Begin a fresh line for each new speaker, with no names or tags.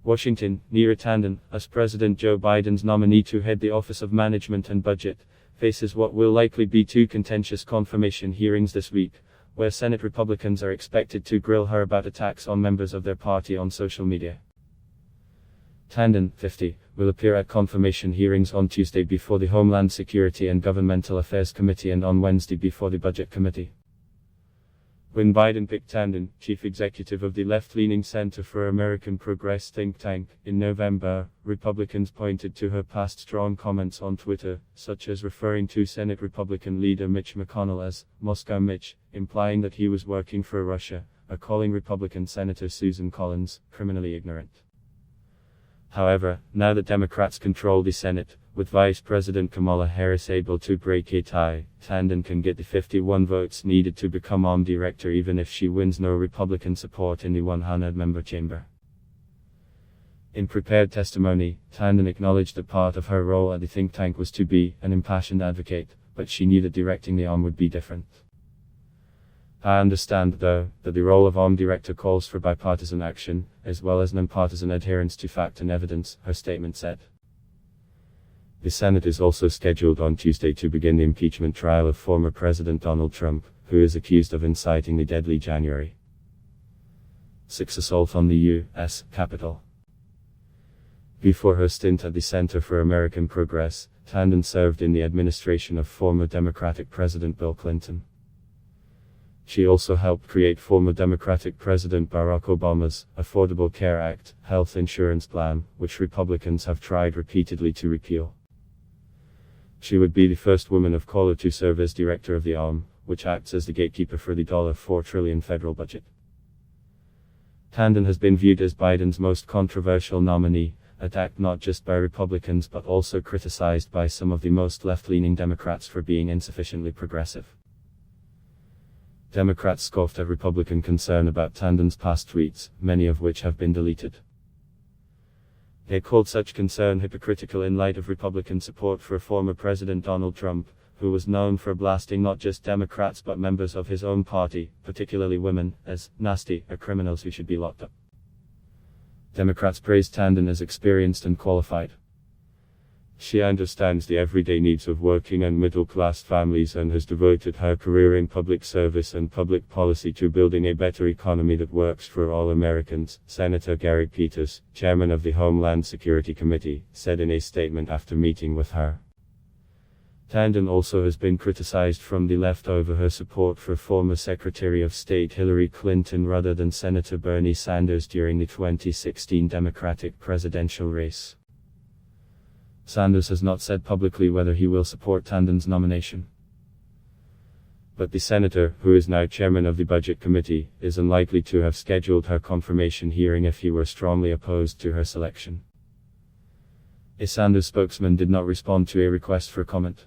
Washington, Neera Tanden, as President Joe Biden's nominee to head the Office of Management and Budget, faces what will likely be two contentious confirmation hearings this week, where Senate Republicans are expected to grill her about attacks on members of their party on social media. Tanden, 50, will appear at confirmation hearings on Tuesday before the Homeland Security and Governmental Affairs Committee and on Wednesday before the Budget Committee. When Biden picked Tanden, chief executive of the left-leaning Center for American Progress think tank, in November, Republicans pointed to her past strong comments on Twitter, such as referring to Senate Republican leader Mitch McConnell as Moscow Mitch, implying that he was working for Russia, or calling Republican Senator Susan Collins criminally ignorant. However, now that Democrats control the Senate, with Vice President Kamala Harris able to break a tie, Tanden can get the 51 votes needed to become OM director even if she wins no Republican support in the 100-member chamber. In prepared testimony, Tanden acknowledged that part of her role at the think tank was to be an impassioned advocate, but she knew that directing the OM would be different. I understand, though, that the role of OM director calls for bipartisan action, as well as nonpartisan adherence to fact and evidence, her statement said. The Senate is also scheduled on Tuesday to begin the impeachment trial of former President Donald Trump, who is accused of inciting the deadly January 6 assault on the U.S. Capitol. Before her stint at the Center for American Progress, Tanden served in the administration of former Democratic President Bill Clinton. She also helped create former Democratic President Barack Obama's Affordable Care Act health insurance plan, which Republicans have tried repeatedly to repeal. She would be the first woman of color to serve as director of the OM, which acts as the gatekeeper for the $4 trillion federal budget. Tanden has been viewed as Biden's most controversial nominee, attacked not just by Republicans but also criticized by some of the most left-leaning Democrats for being insufficiently progressive. Democrats scoffed at Republican concern about Tanden's past tweets, many of which have been deleted. They called such concern hypocritical in light of Republican support for former President Donald Trump, who was known for blasting not just Democrats but members of his own party, particularly women, as nasty or criminals who should be locked up. Democrats praised Tanden as experienced and qualified. She understands the everyday needs of working and middle-class families and has devoted her career in public service and public policy to building a better economy that works for all Americans, Senator Gary Peters, chairman of the Homeland Security Committee, said in a statement after meeting with her. Tanden also has been criticized from the left over her support for former Secretary of State Hillary Clinton rather than Senator Bernie Sanders during the 2016 Democratic presidential race. Sanders has not said publicly whether he will support Tanden's nomination. But the senator, who is now chairman of the Budget Committee, is unlikely to have scheduled her confirmation hearing if he were strongly opposed to her selection. A Sanders spokesman did not respond to a request for comment.